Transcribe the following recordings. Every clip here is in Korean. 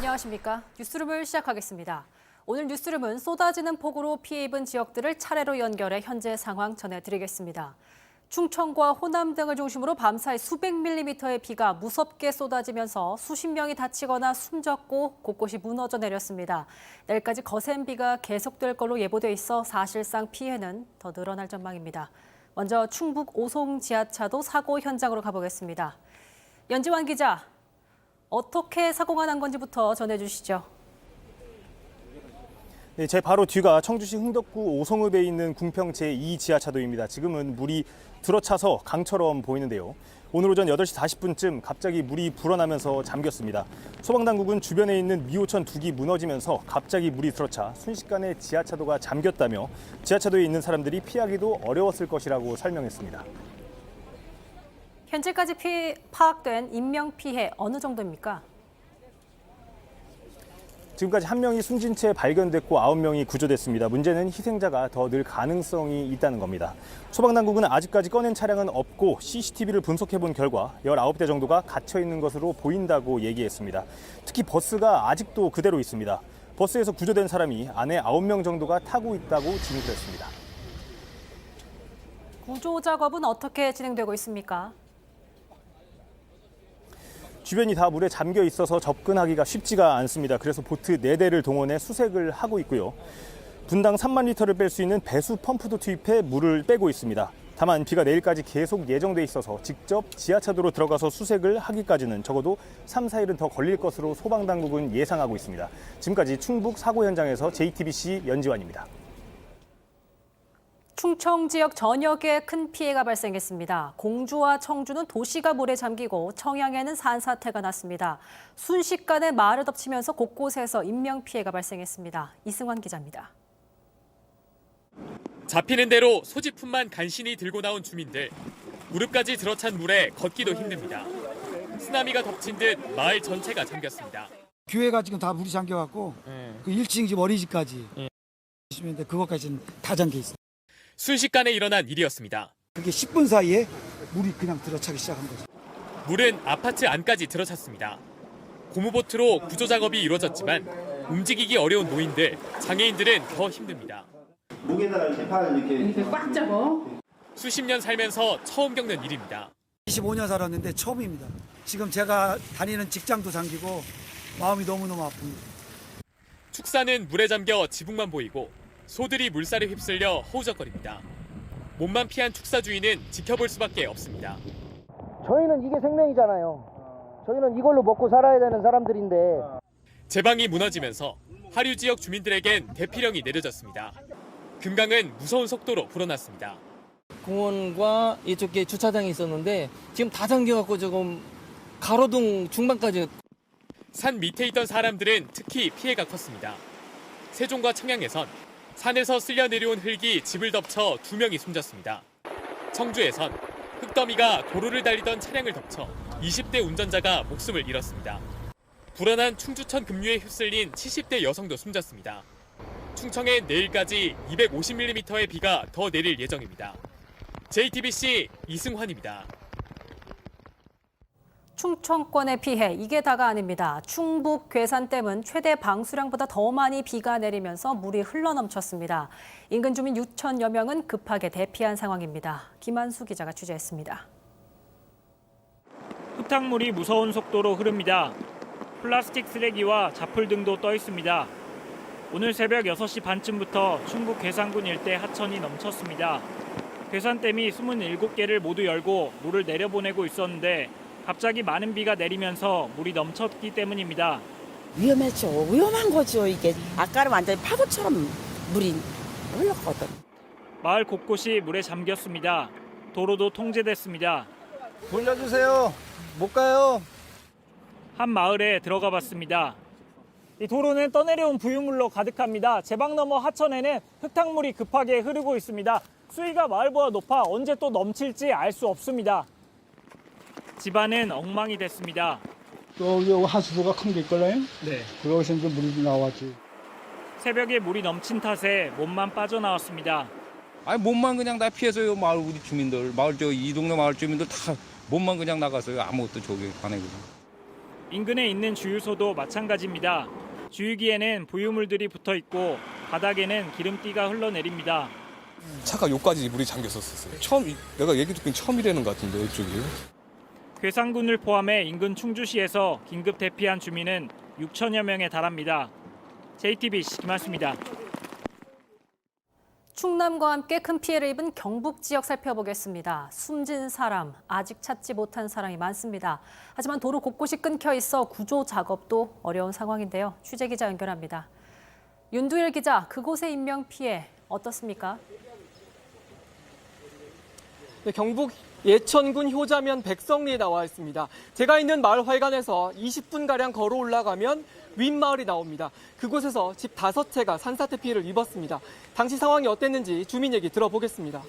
안녕하십니까. 뉴스룸을 시작하겠습니다. 오늘 뉴스룸은 쏟아지는 폭우로 피해 입은 지역들을 차례로 연결해 현재 상황 전해드리겠습니다. 충청과 호남 등을 중심으로 밤사이 수백 밀리미터의 비가 무섭게 쏟아지면서 수십 명이 다치거나 숨졌고 곳곳이 무너져 내렸습니다. 내일까지 거센 비가 계속될 걸로 예보돼 있어 사실상 피해는 더 늘어날 전망입니다. 먼저 충북 오송 지하차도 사고 현장으로 가보겠습니다. 연지환 기자, 어떻게 사고가 난 건지부터 전해주시죠. 네, 제 바로 뒤가 청주시 흥덕구 오송읍에 있는 궁평 제2 지하차도입니다. 지금은 물이 들어차서 강처럼 보이는데요. 오늘 오전 8시 40분쯤 갑자기 물이 불어나면서 잠겼습니다. 소방당국은 주변에 있는 미호천 2기 무너지면서 갑자기 물이 들어차 순식간에 지하차도가 잠겼다며 지하차도에 있는 사람들이 피하기도 어려웠을 것이라고 설명했습니다. 현재까지 파악된 인명피해 어느 정도입니까? 지금까지 1명이 숨진 채 발견됐고 9명이 구조됐습니다. 문제는 희생자가 더 늘 가능성이 있다는 겁니다. 소방당국은 아직까지 꺼낸 차량은 없고 CCTV를 분석해본 결과 19대 정도가 갇혀 있는 것으로 보인다고 얘기했습니다. 특히 버스가 아직도 그대로 있습니다. 버스에서 구조된 사람이 안에 9명 정도가 타고 있다고 진술했습니다. 구조 작업은 어떻게 진행되고 있습니까? 주변이 다 물에 잠겨 있어서 접근하기가 쉽지가 않습니다. 그래서 보트 4대를 동원해 수색을 하고 있고요. 분당 3만 리터를 뺄 수 있는 배수 펌프도 투입해 물을 빼고 있습니다. 다만 비가 내일까지 계속 예정돼 있어서 직접 지하차도로 들어가서 수색을 하기까지는 적어도 3, 4일은 더 걸릴 것으로 소방당국은 예상하고 있습니다. 지금까지 충북 사고 현장에서 JTBC 연지환입니다. 충청 지역 전역에 큰 피해가 발생했습니다. 공주와 청주는 도시가 물에 잠기고 청양에는 산사태가 났습니다. 순식간에 마을을 덮치면서 곳곳에서 인명피해가 발생했습니다. 이승환 기자입니다. 잡히는 대로 소지품만 간신히 들고 나온 주민들. 무릎까지 들어찬 물에 걷기도 힘듭니다. 쓰나미가 덮친 듯 마을 전체가 잠겼습니다. 교회가 지금 다 물이 잠겨갖고 그 1층 집 어린이집까지 보시면 그것까지는 다 잠겨 있어요. 순식간에 일어난 일이었습니다. 그게 10분 사이에 물이 그냥 들어차기 시작한 거죠. 물은 아파트 안까지 들어찼습니다. 고무보트로 구조 작업이 이루어졌지만 움직이기 어려운 노인들, 장애인들은 더 힘듭니다. 목에다가 개판을 이렇게 꽉 잡어. 수십 년 살면서 처음 겪는 일입니다. 25년 살았는데 처음입니다. 지금 제가 다니는 직장도 잠기고 마음이 너무너무 아픕니다. 축사는 물에 잠겨 지붕만 보이고 소들이 물살에 휩쓸려 허우적거립니다. 몸만 피한 축사 주인은 지켜볼 수밖에 없습니다. 저희는 이게 생명이잖아요. 저희는 이걸로 먹고 살아야 되는 사람들인데. 제방이 무너지면서 하류 지역 주민들에겐 대피령이 내려졌습니다. 금강은 무서운 속도로 불어났습니다. 공원과 이쪽에 주차장이 있었는데 지금 다 잠겨갖고 조금 가로등 중반까지. 산 밑에 있던 사람들은 특히 피해가 컸습니다. 세종과 청양에선 산에서 쓸려 내려온 흙이 집을 덮쳐 2명이 숨졌습니다. 청주에선 흙더미가 도로를 달리던 차량을 덮쳐 20대 운전자가 목숨을 잃었습니다. 불어난 충주천 급류에 휩쓸린 70대 여성도 숨졌습니다. 충청엔 내일까지 250mm의 비가 더 내릴 예정입니다. JTBC 이승환입니다. 충청권의 피해, 이게 다가 아닙니다. 충북 괴산댐은 최대 방수량보다 더 많이 비가 내리면서 물이 흘러넘쳤습니다. 인근 주민 6천여 명은 급하게 대피한 상황입니다. 김한수 기자가 취재했습니다. 흙탕물이 무서운 속도로 흐릅니다. 플라스틱 쓰레기와 자풀 등도 떠 있습니다. 오늘 새벽 6시 반쯤부터 충북 괴산군 일대 하천이 넘쳤습니다. 괴산댐이 27개를 모두 열고 물을 내려보내고 있었는데 갑자기 많은 비가 내리면서 물이 넘쳤기 때문입니다. 위험했죠. 위험한 거죠. 이게 아까는 완전히 파도처럼 물이 흘렀거든. 마을 곳곳이 물에 잠겼습니다. 도로도 통제됐습니다. 돌려주세요. 못 가요. 한 마을에 들어가 봤습니다. 이 도로는 떠내려온 부유물로 가득합니다. 제방 너머 하천에는 흙탕물이 급하게 흐르고 있습니다. 수위가 마을보다 높아 언제 또 넘칠지 알 수 없습니다. 집안은 엉망이 됐습니다. 여기 하수도가 큰 게 있걸요? 네. 거기서 이제 물이 나왔지. 새벽에 물이 넘친 탓에 몸만 빠져나왔습니다. 아니 몸만 그냥 다 피해서요. 마을 우리 주민들, 이 동네 마을 주민들 다 몸만 그냥 나가서요. 아무것도 저기 안 해요. 인근에 있는 주유소도 마찬가지입니다. 주유기에는 부유물들이 붙어 있고 바닥에는 기름띠가 흘러내립니다. 차가 여기까지 물이 잠겼었어요. 내가 얘기 듣기엔 처음이라는 것 같은데 이쪽이. 괴산군을 포함해 인근 충주시에서 긴급 대피한 주민은 6천여 명에 달합니다. JTBC 김한수입니다. 충남과 함께 큰 피해를 입은 경북 지역 살펴보겠습니다. 숨진 사람, 아직 찾지 못한 사람이 많습니다. 하지만 도로 곳곳이 끊겨 있어 구조 작업도 어려운 상황인데요. 취재 기자 연결합니다. 윤두일 기자, 그곳의 인명 피해 어떻습니까? 네, 경북 예천군 효자면 백성리에 나와 있습니다. 제가 있는 마을 활간에서 20분가량 걸어 올라가면 윗마을이 나옵니다. 그곳에서 집 5채가 산사태 피해를 입었습니다. 당시 상황이 어땠는지 주민 얘기 들어보겠습니다.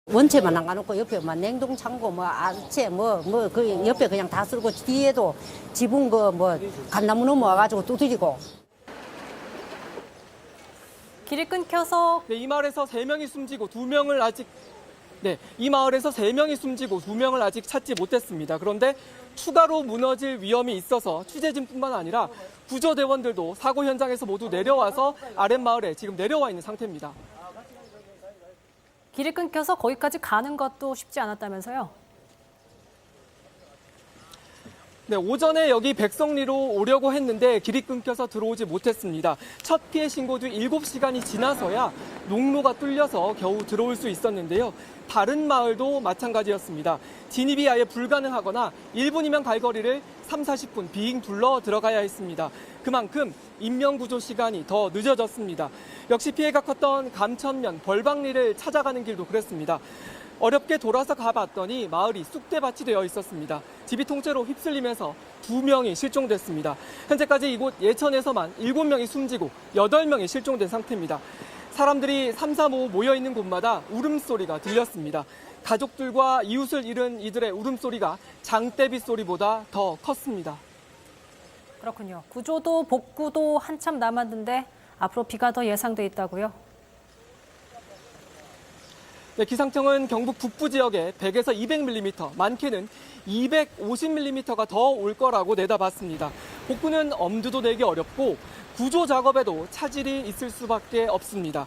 원체만 안 가놓고 옆에 막 냉동 창고 뭐 아채 그 옆에 그냥 다 쓸고 뒤에도 지붕 뭐 감나무 넘어와가지고 두드리고. 길이 끊겨서 네, 이 마을에서 3명이 숨지고 2명을 아직 이 마을에서 3명이 숨지고 2명을 아직 찾지 못했습니다. 그런데 추가로 무너질 위험이 있어서 취재진뿐만 아니라 구조대원들도 사고 현장에서 모두 내려와서 아랫마을에 지금 내려와 있는 상태입니다. 길이 끊겨서 거기까지 가는 것도 쉽지 않았다면서요? 네, 오전에 여기 백성리로 오려고 했는데 길이 끊겨서 들어오지 못했습니다. 첫 피해 신고 뒤 7시간이 지나서야 농로가 뚫려서 겨우 들어올 수 있었는데요. 다른 마을도 마찬가지였습니다. 진입이 아예 불가능하거나 1분이면 갈 거리를 30-40분 빙 둘러 들어가야 했습니다. 그만큼 인명구조 시간이 더 늦어졌습니다. 역시 피해가 컸던 감천면 벌방리를 찾아가는 길도 그랬습니다. 어렵게 돌아서 가봤더니 마을이 쑥대밭이 되어 있었습니다. 집이 통째로 휩쓸리면서 2명이 실종됐습니다. 현재까지 이곳 예천에서만 7명이 숨지고 8명이 실종된 상태입니다. 사람들이 3-4-5 모여있는 곳마다 울음소리가 들렸습니다. 가족들과 이웃을 잃은 이들의 울음소리가 장대비 소리보다 더 컸습니다. 그렇군요. 구조도 복구도 한참 남았는데 앞으로 비가 더 예상돼 있다고요? 네, 기상청은 경북 북부 지역에 100에서 200mm, 많게는 250mm가 더 올 거라고 내다봤습니다. 복구는 엄두도 내기 어렵고 구조 작업에도 차질이 있을 수밖에 없습니다.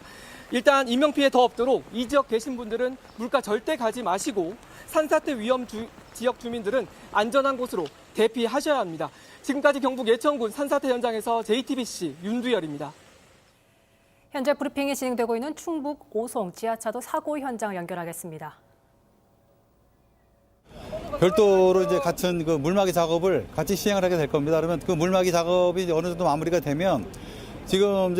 일단 인명피해 더 없도록 이 지역 계신 분들은 물가 절대 가지 마시고 산사태 위험 지역 주민들은 안전한 곳으로 대피하셔야 합니다. 지금까지 경북 예천군 산사태 현장에서 JTBC 윤두열입니다. 현재 브리핑이 진행되고 있는 충북 오송 지하차도 사고 현장을 연결하겠습니다. 별도로 이제 같은 그 물막이 작업을 같이 시행을 하게 될 겁니다. 그러면 그 물막이 작업이 어느 정도 마무리가 되면 지금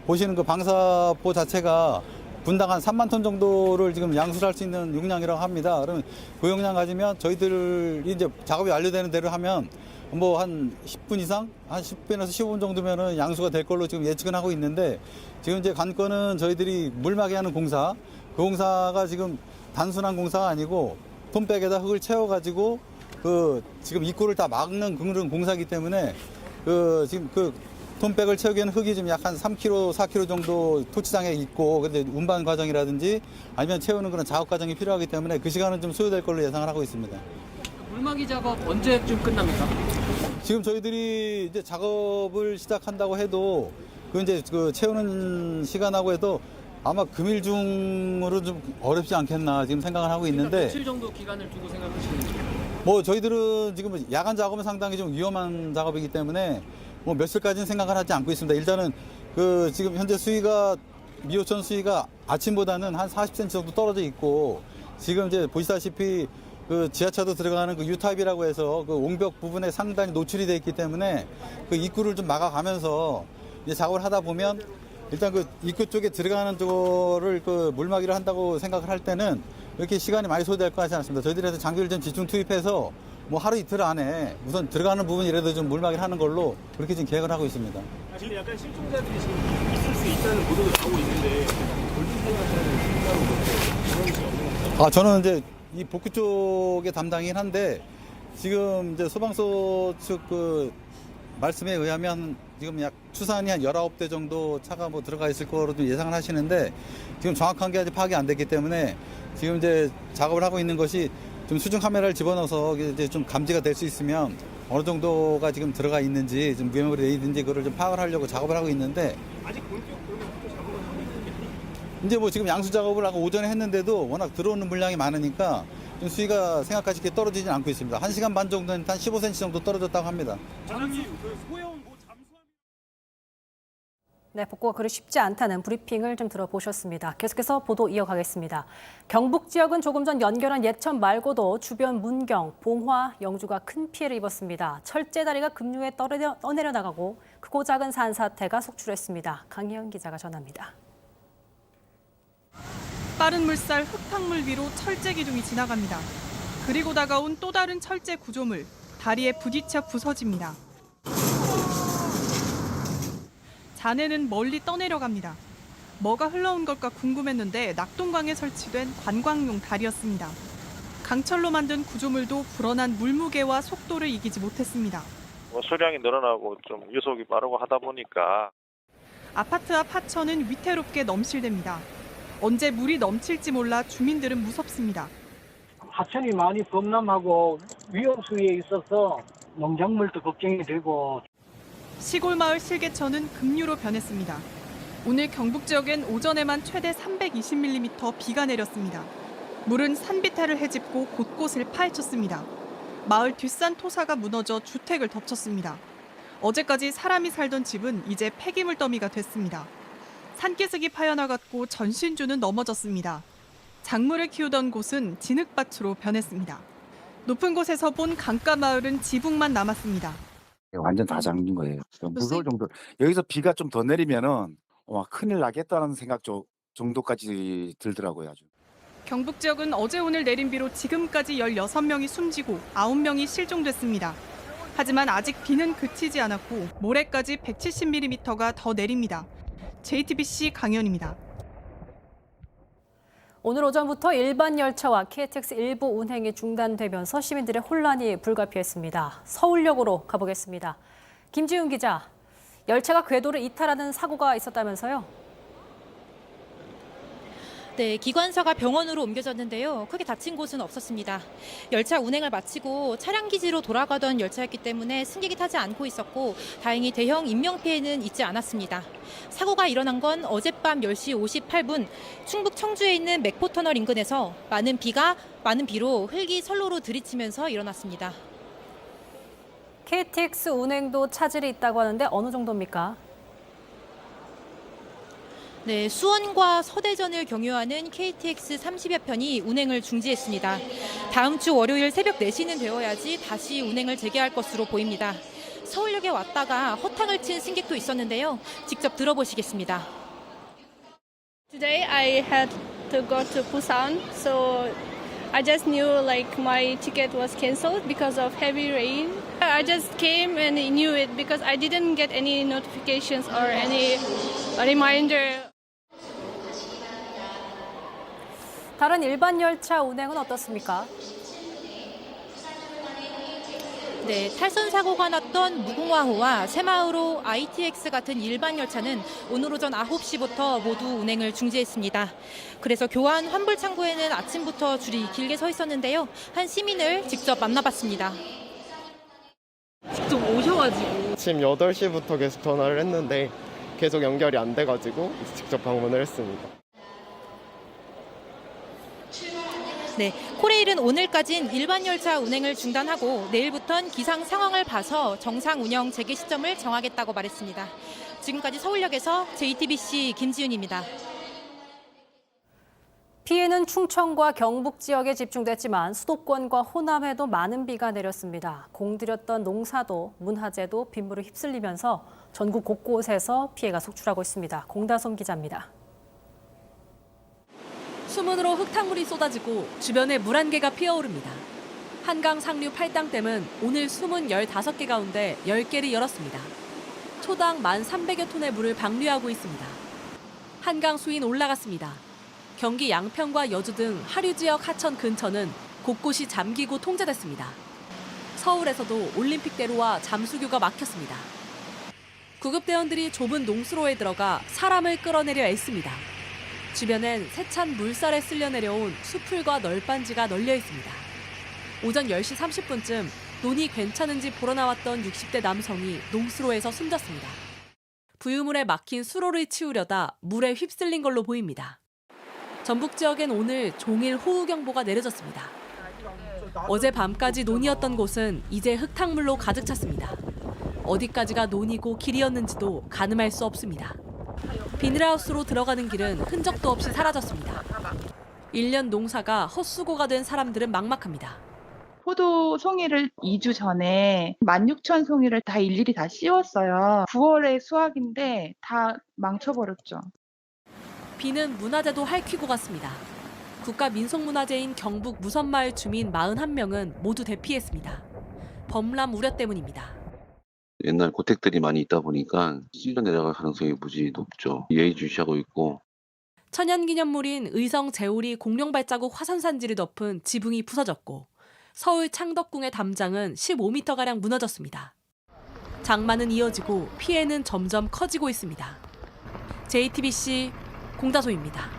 보시는 그 방사포 자체가 분당 한 3만 톤 정도를 지금 양수를 할 수 있는 용량이라고 합니다. 그러면 그 용량 가지면 저희들이 이제 작업이 완료되는 대로 하면 뭐 한 10분 이상, 한 10분에서 15분 정도면은 양수가 될 걸로 지금 예측은 하고 있는데 지금 이제 관건은 저희들이 물막이 하는 공사, 그 공사가 지금 단순한 공사가 아니고 톰백에다 흙을 채워가지고 그 지금 입구를 다 막는 그런 공사이기 때문에 그 지금 그 톰백을 채우기에는 흙이 좀 약 한 3kg, 4kg 정도 토치장에 있고 근데 운반 과정이라든지 아니면 채우는 그런 작업 과정이 필요하기 때문에 그 시간은 좀 소요될 걸로 예상을 하고 있습니다. 물막이 작업 언제쯤 끝납니까? 지금 저희들이 이제 작업을 시작한다고 해도 그 이제 그 채우는 시간하고 해도 아마 금일 중으로 좀 어렵지 않겠나 지금 생각을 하고 있는데 며칠 정도 기간을 두고 생각하시는지? 뭐 저희들은 지금 야간 작업은 상당히 좀 위험한 작업이기 때문에 뭐 며칠까지는 생각을 하지 않고 있습니다. 일단은 그 지금 현재 수위가 미호천 수위가 아침보다는 한 40cm 정도 떨어져 있고 지금 이제 보시다시피 그 지하차도 들어가는 그 U타입이라고 해서 그 옹벽 부분에 상당히 노출이 돼 있기 때문에 그 입구를 좀 막아가면서 이제 작업을 하다 보면 일단 그 입구 쪽에 들어가는 쪽을 그 물막이를 한다고 생각을 할 때는 이렇게 시간이 많이 소요될 것 같지 않습니다. 저희들에서 장비를 좀 집중 투입해서 뭐 하루 이틀 안에 우선 들어가는 부분이라도 좀 물막이를 하는 걸로 그렇게 지금 계획을 하고 있습니다. 지금 약간 실종자들이 지금 있을 수 있다는 보도가 나오고 있는데 저는 이제 이 복구 쪽의 담당이긴 한데 지금 이제 소방서 측 그 말씀에 의하면 지금 약 추산이 한 19대 정도 차가 뭐 들어가 있을 거로 좀 예상을 하시는데 지금 정확한 게 아직 파악이 안 됐기 때문에 지금 이제 작업을 하고 있는 것이 좀 수중 카메라를 집어넣어서 이제 좀 감지가 될 수 있으면 어느 정도가 지금 들어가 있는지 좀 위험물이 돼 있는지 그거를 좀 파악을 하려고 작업을 하고 있는데 아직 본격적으로 작업을 하고 있는데 이제 뭐 지금 양수 작업을 하고 오전에 했는데도 워낙 들어오는 물량이 많으니까 좀 수위가 생각하시기에 떨어지진 않고 있습니다. 1시간 반 정도는 한 15cm 정도 떨어졌다고 합니다. 네, 복구가 그리 쉽지 않다는 브리핑을 좀 들어보셨습니다. 계속해서 보도 이어가겠습니다. 경북 지역은 조금 전 연결한 예천 말고도 주변 문경, 봉화, 영주가 큰 피해를 입었습니다. 철제다리가 급류에 떠내려 나가고 크고 작은 산사태가 속출했습니다. 강희연 기자가 전합니다. 빠른 물살 흙탕물 위로 철제 기둥이 지나갑니다. 그리고 다가온 또 다른 철제 구조물, 다리에 부딪혀 부서집니다. 잔해는 멀리 떠내려갑니다. 뭐가 흘러온 걸까 궁금했는데 낙동강에 설치된 관광용 다리였습니다. 강철로 만든 구조물도 불어난 물무게와 속도를 이기지 못했습니다. 수량이 늘어나고 좀 유속이 빠르고 하다 보니까 아파트 앞 하천은 위태롭게 넘실댑니다. 언제 물이 넘칠지 몰라 주민들은 무섭습니다. 하천이 많이 범람하고 위험 수위에 있어서 농작물도 걱정이 되고 시골 마을 실개천은 급류로 변했습니다. 오늘 경북 지역엔 오전에만 최대 320mm 비가 내렸습니다. 물은 산비탈을 헤집고 곳곳을 파헤쳤습니다. 마을 뒷산 토사가 무너져 주택을 덮쳤습니다. 어제까지 사람이 살던 집은 이제 폐기물 더미가 됐습니다. 산기슭이 파여나갔고 전신주는 넘어졌습니다. 작물을 키우던 곳은 진흙밭으로 변했습니다. 높은 곳에서 본 강가 마을은 지붕만 남았습니다. 완전 다 잠긴 거예요. 무서울 정도. 여기서 비가 좀 더 내리면은 큰일 나겠다는 생각 정도까지 들더라고요. 아주. 경북 지역은 어제 오늘 내린 비로 지금까지 16명이 숨지고 9명이 실종됐습니다. 하지만 아직 비는 그치지 않았고 모레까지 170mm가 더 내립니다. JTBC 강연입니다. 오늘 오전부터 일반 열차와 KTX 일부 운행이 중단되면서 시민들의 혼란이 불가피했습니다. 서울역으로 가보겠습니다. 김지훈 기자, 열차가 궤도를 이탈하는 사고가 있었다면서요? 네, 기관사가 병원으로 옮겨졌는데요. 크게 다친 곳은 없었습니다. 열차 운행을 마치고 차량 기지로 돌아가던 열차였기 때문에 승객이 타지 않고 있었고 다행히 대형 인명피해는 있지 않았습니다. 사고가 일어난 건 어젯밤 10시 58분 충북 청주에 있는 맥포터널 인근에서 많은 비로 흙이 선로로 들이치면서 일어났습니다. KTX 운행도 차질이 있다고 하는데 어느 정도입니까? 네, 수원과 서대전을 경유하는 KTX 30여 편이 운행을 중지했습니다. 다음 주 월요일 새벽 4시는 되어야지 다시 운행을 재개할 것으로 보입니다. 서울역에 왔다가 허탕을 친 승객도 있었는데요. 직접 들어보시겠습니다. Today I had to go to Busan, so I just knew like my ticket was canceled because of heavy rain. I just came and knew it because I didn't get any notifications or any reminder. 다른 일반 열차 운행은 어떻습니까? 네, 탈선 사고가 났던 무궁화호와 새마을호 ITX 같은 일반 열차는 오늘 오전 9시부터 모두 운행을 중지했습니다. 그래서 교환 환불 창구에는 아침부터 줄이 길게 서 있었는데요. 한 시민을 직접 만나봤습니다. 직접 오셔가지고 아침 8시부터 계속 전화를 했는데 계속 연결이 안 돼가지고 직접 방문을 했습니다. 네, 코레일은 오늘까진 일반 열차 운행을 중단하고 내일부터는 기상 상황을 봐서 정상 운영 재개 시점을 정하겠다고 말했습니다. 지금까지 서울역에서 JTBC 김지윤입니다. 피해는 충청과 경북 지역에 집중됐지만 수도권과 호남에도 많은 비가 내렸습니다. 공들였던 농사도 문화재도 빗물을 휩쓸리면서 전국 곳곳에서 피해가 속출하고 있습니다. 공다솜 기자입니다. 수문으로 흙탕물이 쏟아지고 주변에 물안개가 피어오릅니다. 한강 상류 팔당댐은 오늘 수문 15개 가운데 10개를 열었습니다. 초당 1,300여 톤의 물을 방류하고 있습니다. 한강 수위는 올라갔습니다. 경기 양평과 여주 등 하류 지역 하천 근처는 곳곳이 잠기고 통제됐습니다. 서울에서도 올림픽대로와 잠수교가 막혔습니다. 구급대원들이 좁은 농수로에 들어가 사람을 끌어내려 애씁니다. 주변엔 세찬 물살에 쓸려 내려온 수풀과 널빤지가 널려 있습니다. 오전 10시 30분쯤 논이 괜찮은지 보러 나왔던 60대 남성이 농수로에서 숨졌습니다. 부유물에 막힌 수로를 치우려다 물에 휩쓸린 걸로 보입니다. 전북 지역엔 오늘 종일 호우경보가 내려졌습니다. 어제 밤까지 논이었던 곳은 이제 흙탕물로 가득 찼습니다. 어디까지가 논이고 길이었는지도 가늠할 수 없습니다. 비닐하우스로 들어가는 길은 흔적도 없이 사라졌습니다. 1년 농사가 헛수고가 된 사람들은 막막합니다. 포도 송이를 2주 전에 16,000송이를 다 일일이 다 씌웠어요. 9월에 수확인데 다 망쳐버렸죠. 비는 문화재도 핥히고 갔습니다. 국가민속문화재인 경북 무선마을 주민 41명은 모두 대피했습니다. 범람 우려 때문입니다. 옛날 고택들이 많이 있다 보니까 쓸려 내려갈 가능성이 무지 높죠. 예의주시하고 있고. 천연기념물인 의성 제오리 공룡 발자국 화산산지를 덮은 지붕이 부서졌고 서울 창덕궁의 담장은 15m가량 무너졌습니다. 장마는 이어지고 피해는 점점 커지고 있습니다. JTBC 공다소입니다.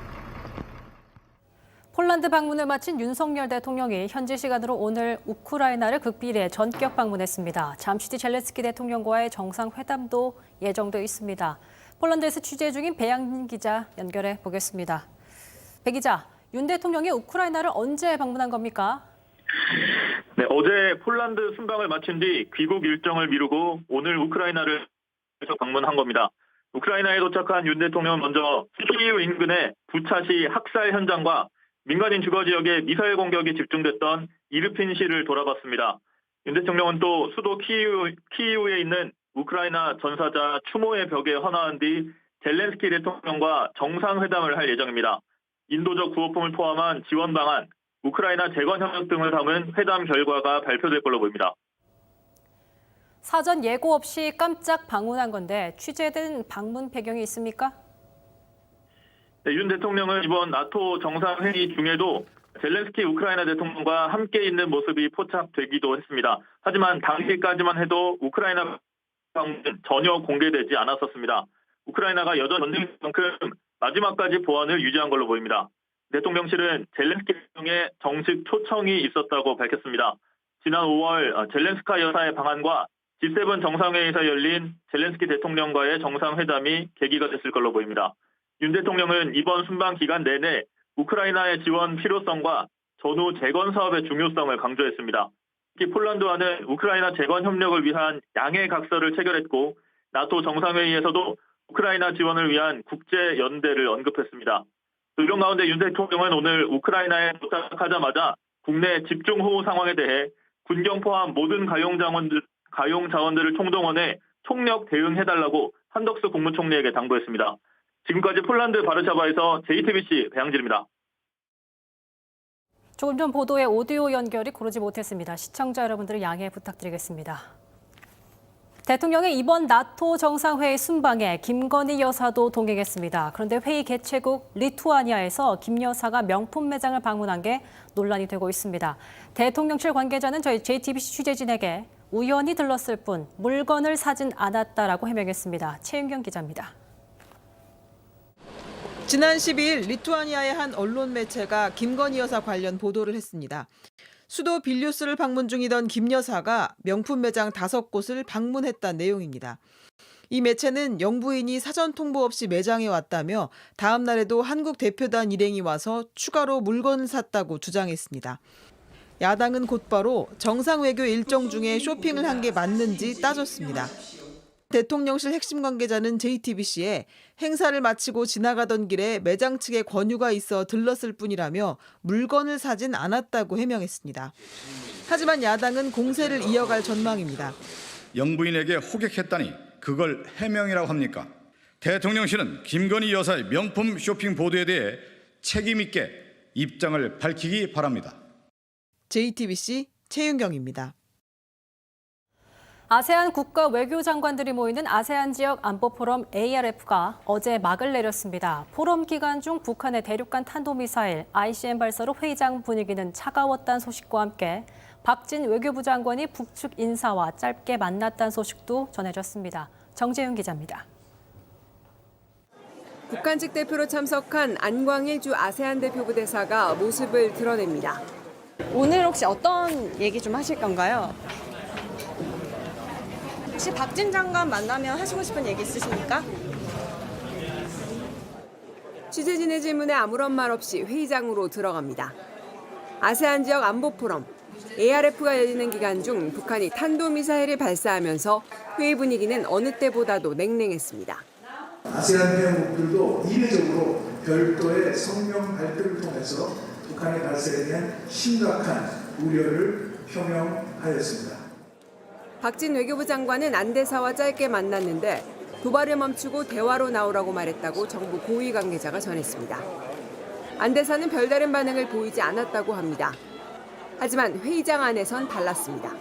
폴란드 방문을 마친 윤석열 대통령이 현지 시간으로 오늘 우크라이나를 극비리에 전격 방문했습니다. 잠시 뒤 젤렌스키 대통령과의 정상회담도 예정돼 있습니다. 폴란드에서 취재 중인 배양민 기자 연결해 보겠습니다. 배 기자, 윤 대통령이 우크라이나를 언제 방문한 겁니까? 네, 어제 폴란드 순방을 마친 뒤 귀국 일정을 미루고 오늘 우크라이나를 방문한 겁니다. 우크라이나에 도착한 윤 대통령은 먼저 키이우 인근의 부차시 학살 현장과 민간인 주거 지역에 미사일 공격이 집중됐던 이르핀시를 돌아봤습니다. 윤 대통령은 또 수도 키이우에 있는 우크라이나 전사자 추모의 벽에 헌화한 뒤 젤렌스키 대통령과 정상회담을 할 예정입니다. 인도적 구호품을 포함한 지원 방안, 우크라이나 재건 협력 등을 담은 회담 결과가 발표될 걸로 보입니다. 사전 예고 없이 깜짝 방문한 건데 취재된 방문 배경이 있습니까? 네, 윤 대통령은 이번 나토 정상회의 중에도 젤렌스키 우크라이나 대통령과 함께 있는 모습이 포착되기도 했습니다. 하지만 당시까지만 해도 우크라이나 방문은 전혀 공개되지 않았었습니다. 우크라이나가 여전 전쟁인 만큼 마지막까지 보안을 유지한 걸로 보입니다. 대통령실은 젤렌스키 대통령의 정식 초청이 있었다고 밝혔습니다. 지난 5월 젤렌스카 여사의 방한과 G7 정상회의에서 열린 젤렌스키 대통령과의 정상회담이 계기가 됐을 걸로 보입니다. 윤 대통령은 이번 순방 기간 내내 우크라이나의 지원 필요성과 전후 재건 사업의 중요성을 강조했습니다. 특히 폴란드와는 우크라이나 재건 협력을 위한 양해 각서를 체결했고 나토 정상회의에서도 우크라이나 지원을 위한 국제연대를 언급했습니다. 이런 가운데 윤 대통령은 오늘 우크라이나에 도착하자마자 국내 집중호우 상황에 대해 군경 포함 모든 가용 자원들을 총동원해 총력 대응해달라고 한덕수 국무총리에게 당부했습니다. 지금까지 폴란드 바르샤바에서 JTBC 배양질입니다. 조금 전 보도에 오디오 연결이 고르지 못했습니다. 시청자 여러분들의 양해 부탁드리겠습니다. 대통령의 이번 나토 정상회의 순방에 김건희 여사도 동행했습니다. 그런데 회의 개최국 리투아니아에서 김 여사가 명품 매장을 방문한 게 논란이 되고 있습니다. 대통령실 관계자는 저희 JTBC 취재진에게 우연히 들렀을 뿐 물건을 사진 않았다라고 해명했습니다. 최윤경 기자입니다. 지난 12일 리투아니아의 한 언론 매체가 김건희 여사 관련 보도를 했습니다. 수도 빌뉴스를 방문 중이던 김 여사가 명품 매장 5곳을 방문했다는 내용입니다. 이 매체는 영부인이 사전 통보 없이 매장에 왔다며 다음 날에도 한국 대표단 일행이 와서 추가로 물건을 샀다고 주장했습니다. 야당은 곧바로 정상외교 일정 중에 쇼핑을 한 게 맞는지 따졌습니다. 대통령실 핵심 관계자는 JTBC에 행사를 마치고 지나가던 길에 매장 측의 권유가 있어 들렀을 뿐이라며 물건을 사진 않았다고 해명했습니다. 하지만 야당은 공세를 이어갈 전망입니다. 영부인에게 호객했다니 그걸 해명이라고 합니까? 대통령실은 김건희 여사의 명품 쇼핑 보도에 대해 책임 있게 입장을 밝히기 바랍니다. JTBC 최윤경입니다. 아세안 국가 외교장관들이 모이는 아세안 지역 안보 포럼 ARF가 어제 막을 내렸습니다. 포럼 기간 중 북한의 대륙간 탄도미사일 ICM 발사로 회의장 분위기는 차가웠다는 소식과 함께 박진 외교부 장관이 북측 인사와 짧게 만났다는 소식도 전해졌습니다. 정재윤 기자입니다. 북한 측 대표로 참석한 안광일 주 아세안 대표부 대사가 모습을 드러냅니다. 오늘 혹시 어떤 얘기 좀 하실 건가요? 혹시 박진 장관 만나면 하시고 싶은 얘기 있으십니까? 취재진의 질문에 아무런 말 없이 회의장으로 들어갑니다. 아세안 지역 안보 포럼, ARF가 열리는 기간 중 북한이 탄도미사일을 발사하면서 회의 분위기는 어느 때보다도 냉랭했습니다. 아세안 회원국들도 이례적으로 별도의 성명 발표를 통해서 북한의 발사에 대한 심각한 우려를 표명하였습니다. 박진 외교부 장관은 안대사와 짧게 만났는데 도발을 멈추고 대화로 나오라고 말했다고 정부 고위 관계자가 전했습니다. 안대사는 별다른 반응을 보이지 않았다고 합니다. 하지만 회의장 안에선 달랐습니다.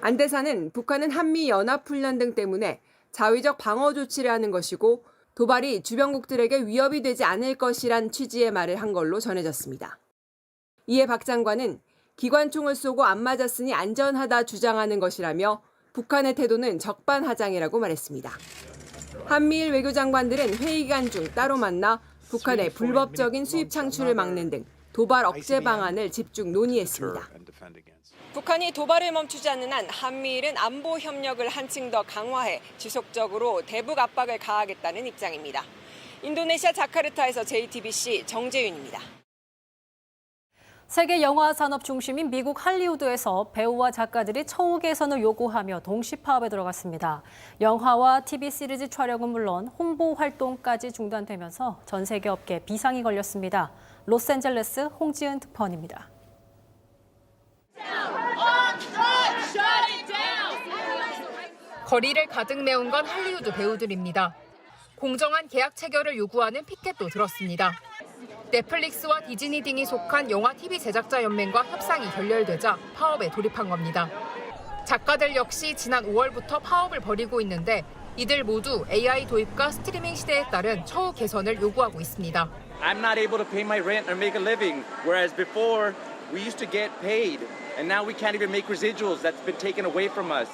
안대사는 북한은 한미 연합훈련 등 때문에 자위적 방어 조치를 하는 것이고 도발이 주변국들에게 위협이 되지 않을 것이란 취지의 말을 한 걸로 전해졌습니다. 이에 박 장관은 기관총을 쏘고 안 맞았으니 안전하다 주장하는 것이라며 북한의 태도는 적반하장이라고 말했습니다. 한미일 외교장관들은 회의 기간 중 따로 만나 북한의 불법적인 수입 창출을 막는 등 도발 억제 방안을 집중 논의했습니다. 북한이 도발을 멈추지 않는 한 한미일은 안보 협력을 한층 더 강화해 지속적으로 대북 압박을 가하겠다는 입장입니다. 인도네시아 자카르타에서 JTBC 정재윤입니다. 세계 영화 산업 중심인 미국 할리우드에서 배우와 작가들이 처우 개선을 요구하며 동시 파업에 들어갔습니다. 영화와 TV 시리즈 촬영은 물론 홍보 활동까지 중단되면서 전 세계 업계에 비상이 걸렸습니다. 로스앤젤레스 홍지은 특파원입니다. 거리를 가득 메운 건 할리우드 배우들입니다. 공정한 계약 체결을 요구하는 피켓도 들었습니다. 넷플릭스와 디즈니 등이 속한 영화 TV 제작자 연맹과 협상이 결렬되자 파업에 돌입한 겁니다. 작가들 역시 지난 5월부터 파업을 벌이고 있는데 이들 모두 AI 도입과 스트리밍 시대에 따른 처우 개선을 요구하고 있습니다. I'm not able to pay my rent or make a living, whereas before we used to get paid, and now we can't even make residuals. That's been taken away from us.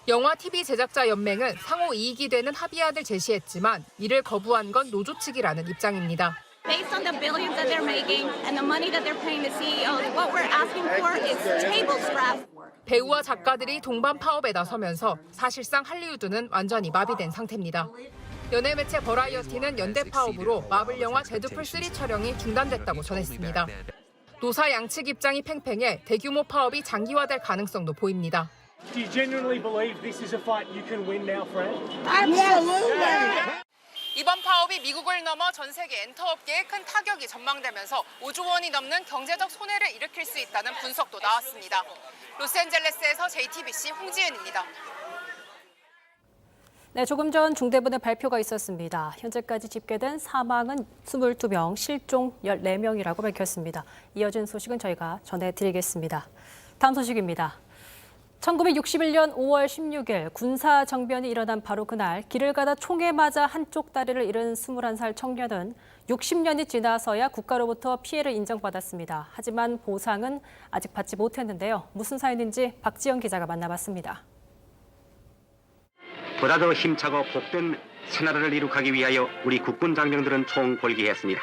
영화 TV 제작자 연맹은 상호 이익이 되는 합의안을 제시했지만 이를 거부한 건 노조 측이라는 입장입니다. Based on the billions that they're making and the money that they're paying the CEOs, what we're asking for is table scraps. 배우와 작가들이 동반 파업에 나서면서 사실상 할리우드는 완전히 마비된 상태입니다. 연예 매체 버라이어티는 연대 파업으로 마블 영화 데드풀 3 촬영이 중단됐다고 전했습니다. 노사 양측 입장이 팽팽해 대규모 파업이 장기화될 가능성도 보입니다. Do you genuinely believe this is a fight you can win now, Fran? Absolutely. 이번 파업이 미국을 넘어 전 세계 엔터업계에 큰 타격이 전망되면서 5조 원이 넘는 경제적 손해를 일으킬 수 있다는 분석도 나왔습니다. 로스앤젤레스에서 JTBC 홍지은입니다. 네, 조금 전 중대본의 발표가 있었습니다. 현재까지 집계된 사망은 22명, 실종 14명이라고 밝혔습니다. 이어진 소식은 저희가 전해드리겠습니다. 다음 소식입니다. 1961년 5월 16일 군사정변이 일어난 바로 그날 길을 가다 총에 맞아 한쪽 다리를 잃은 21살 청년은 60년이 지나서야 국가로부터 피해를 인정받았습니다. 하지만 보상은 아직 받지 못했는데요. 무슨 사연인지 박지영 기자가 만나봤습니다. 보다 더 힘차고 복된 새나라를 이룩하기 위하여 우리 국군 장병들은 총궐기했습니다.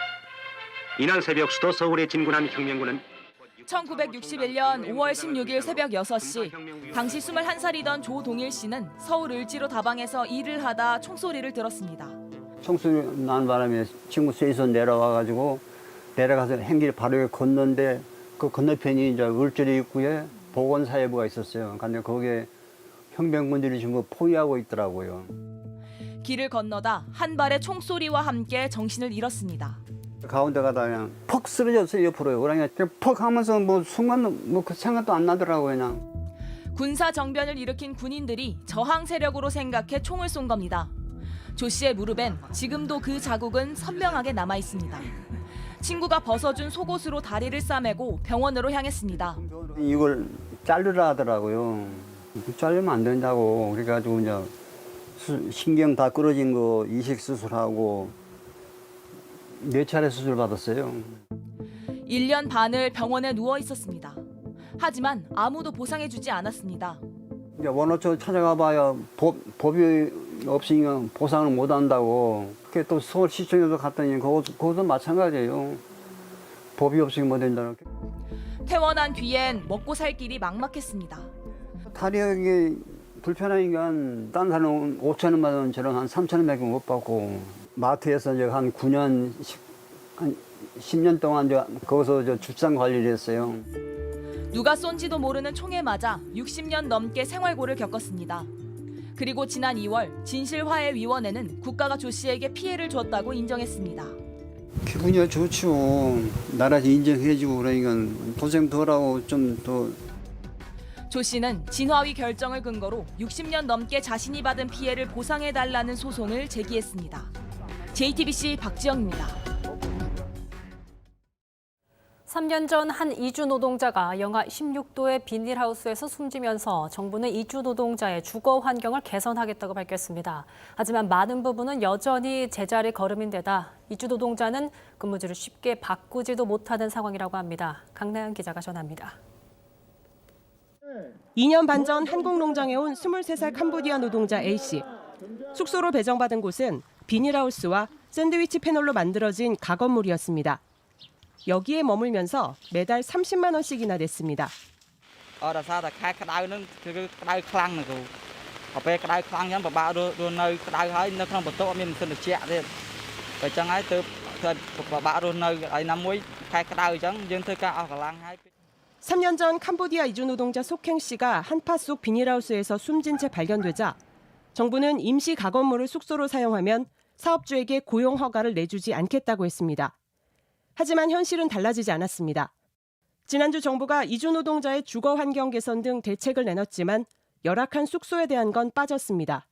이날 새벽 수도 서울에 진군한 혁명군은 1961년 5월 16일 새벽 6시, 당시 21살이던 조동일 씨는 서울 을지로 다방에서 일을 하다 총소리를 들었습니다. 총소리 난 바람에 친구 셋이서 내려와가지고 내려가서 행길 바로 건너는데 그 건너편이 이제 을지로 입구에 보건사회부가 있었어요. 근데 거기에 형병군들이 전부 포위하고 있더라고요. 길을 건너다 한 발의 총소리와 함께 정신을 잃었습니다. 가운데 가다 그냥 퍽 쓰러졌어요, 옆으로요. 그냥 퍽 하면서 뭐 순간 뭐 그 생각도 안 나더라고요, 그냥. 군사 정변을 일으킨 군인들이 저항 세력으로 생각해 총을 쏜 겁니다. 조 씨의 무릎엔 지금도 그 자국은 선명하게 남아 있습니다. 친구가 벗어준 속옷으로 다리를 싸매고 병원으로 향했습니다. 이걸 자르라 하더라고요. 자르면 안 된다고. 그래가지고 이제 신경 다 끊어진 거 이식 수술하고 4차례 수술 받았어요. 1년 반을 병원에 누워 있었습니다. 하지만 아무도 보상해주지 않았습니다. 이제 원어처 찾아가 봐야 법이 없으니까 보상을 못 한다고. 또 서울시청에도 갔더니 그것도 마찬가지예요. 법이 없으니 못 된다고. 퇴원한 뒤엔 먹고 살 길이 막막했습니다. 다리역이 불편하니까 딴 사람은 5천 원만 원 저랑 한 3천 원밖에 못 받고 마트에서 이제 한 9년, 한 10년 동안 이제 거기서 출산 관리를 했어요. 누가 쏜지도 모르는 총에 맞아 60년 넘게 생활고를 겪었습니다. 그리고 지난 2월 진실화해위원회는 국가가 조 씨에게 피해를 줬다고 인정했습니다. 기분이 좋죠. 나라에서 인정해주고 그러니까 고생 덜하고 좀 더. 조 씨는 진화위 결정을 근거로 60년 넘게 자신이 받은 피해를 보상해달라는 소송을 제기했습니다. JTBC 박지영입니다. 3년 전 한 이주 노동자가 영하 16도의 비닐하우스에서 숨지면서 정부는 이주 노동자의 주거 환경을 개선하겠다고 밝혔습니다. 하지만 많은 부분은 여전히 제자리 걸음인 데다 이주 노동자는 근무지를 쉽게 바꾸지도 못하는 상황이라고 합니다. 강나연 기자가 전합니다. 2년 반 전 한국농장에 온 23살 캄보디아 노동자 A씨. 숙소로 배정받은 곳은 비닐하우스와 샌드위치 패널로 만들어진 가건물이었습니다. 여기에 머물면서 매달 30만 원씩이나 냈습니다. 삼 년 전 캄보디아 이주 노동자 속행 씨가 한파 속 비닐하우스에서 숨진 채 발견되자 정부는 임시 가건물을 숙소로 사용하면 사업주에게 고용 허가를 내주지 않겠다고 했습니다. 하지만 현실은 달라지지 않았습니다. 지난주 정부가 이주 노동자의 주거 환경 개선 등 대책을 내놨지만 열악한 숙소에 대한 건 빠졌습니다.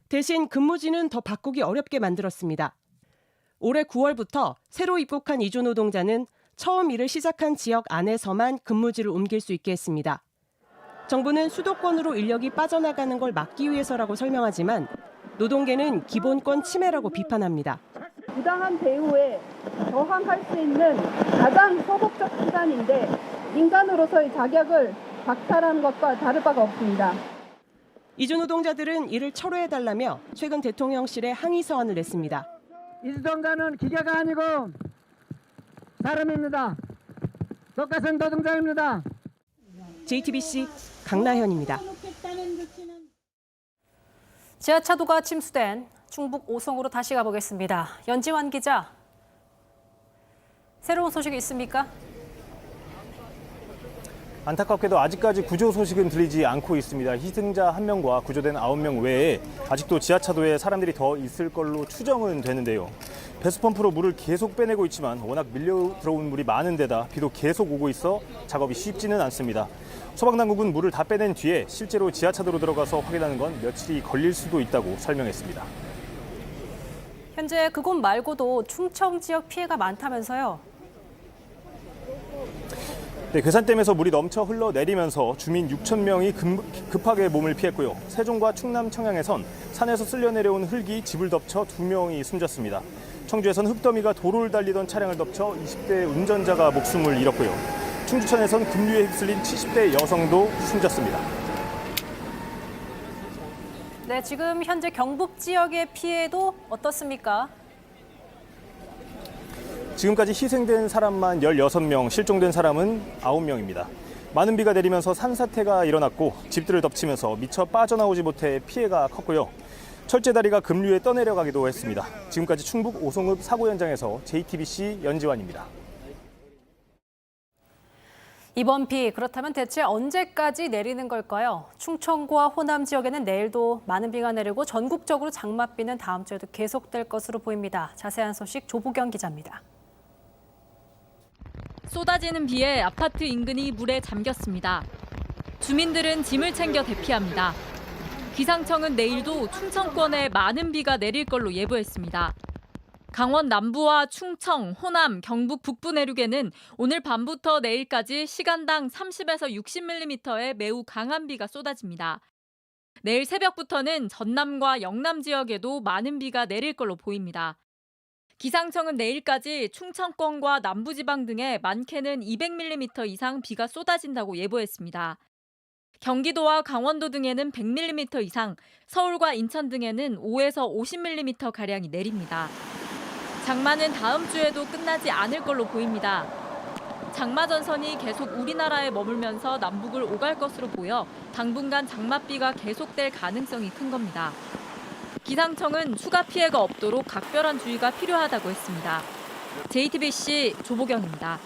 대신 근무지는 더 바꾸기 어렵게 만들었습니다. 올해 9월부터 새로 입국한 이주 노동자는 처음 일을 시작한 지역 안에서만 근무지를 옮길 수 있게 했습니다. 정부는 수도권으로 인력이 빠져나가는 걸 막기 위해서라고 설명하지만 노동계는 기본권 침해라고 비판합니다. 부당한 대우에 저항할 수 있는 가장 소극적 수단인데 인간으로서의 자격을 박탈하는 것과 다를 바가 없습니다. 이주 노동자들은 이를 철회해달라며 최근 대통령실에 항의 서한을 냈습니다. 이주 노동자는 기계가 아니고 사람입니다. 똑같은 노동자입니다. JTBC 강나현입니다. 지하차도가 침수된 충북 오송으로 다시 가보겠습니다. 연지환 기자, 새로운 소식이 있습니까? 안타깝게도 아직까지 구조 소식은 들리지 않고 있습니다. 희생자 1명과 구조된 9명 외에 아직도 지하차도에 사람들이 더 있을 걸로 추정은 되는데요. 배수펌프로 물을 계속 빼내고 있지만 워낙 밀려 들어온 물이 많은 데다 비도 계속 오고 있어 작업이 쉽지는 않습니다. 소방당국은 물을 다 빼낸 뒤에 실제로 지하차도로 들어가서 확인하는 건 며칠이 걸릴 수도 있다고 설명했습니다. 현재 그곳 말고도 충청 지역 피해가 많다면서요? 네, 괴산댐에서 물이 넘쳐 흘러내리면서 주민 6천 명이 급하게 몸을 피했고요. 세종과 충남 청양에선 산에서 쓸려 내려온 흙이 집을 덮쳐 2명이 숨졌습니다. 청주에선 흙더미가 도로를 달리던 차량을 덮쳐 20대 운전자가 목숨을 잃었고요. 충주천에선 급류에 휩쓸린 70대 여성도 숨졌습니다. 네, 지금 현재 경북 지역의 피해도 어떻습니까? 지금까지 희생된 사람만 16명, 실종된 사람은 9명입니다. 많은 비가 내리면서 산사태가 일어났고 집들을 덮치면서 미처 빠져나오지 못해 피해가 컸고요. 철제다리가 급류에 떠내려가기도 했습니다. 지금까지 충북 오송읍 사고 현장에서 JTBC 연지환입니다. 이번 비 그렇다면 대체 언제까지 내리는 걸까요? 충청과 호남 지역에는 내일도 많은 비가 내리고 전국적으로 장맛비는 다음 주에도 계속될 것으로 보입니다. 자세한 소식 조보경 기자입니다. 쏟아지는 비에 아파트 인근이 물에 잠겼습니다. 주민들은 짐을 챙겨 대피합니다. 기상청은 내일도 충청권에 많은 비가 내릴 걸로 예보했습니다. 강원 남부와 충청, 호남, 경북 북부 내륙에는 오늘 밤부터 내일까지 시간당 30에서 60mm의 매우 강한 비가 쏟아집니다. 내일 새벽부터는 전남과 영남 지역에도 많은 비가 내릴 걸로 보입니다. 기상청은 내일까지 충청권과 남부지방 등에 많게는 200mm 이상 비가 쏟아진다고 예보했습니다. 경기도와 강원도 등에는 100mm 이상, 서울과 인천 등에는 5에서 50mm가량이 내립니다. 장마는 다음 주에도 끝나지 않을 걸로 보입니다. 장마 전선이 계속 우리나라에 머물면서 남북을 오갈 것으로 보여 당분간 장맛비가 계속될 가능성이 큰 겁니다. 기상청은 추가 피해가 없도록 각별한 주의가 필요하다고 했습니다. JTBC 조보경입니다.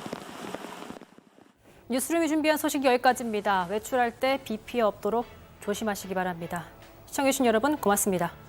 뉴스룸이 준비한 소식 여기까지입니다. 외출할 때 비 피해 없도록 조심하시기 바랍니다. 시청해주신 여러분 고맙습니다.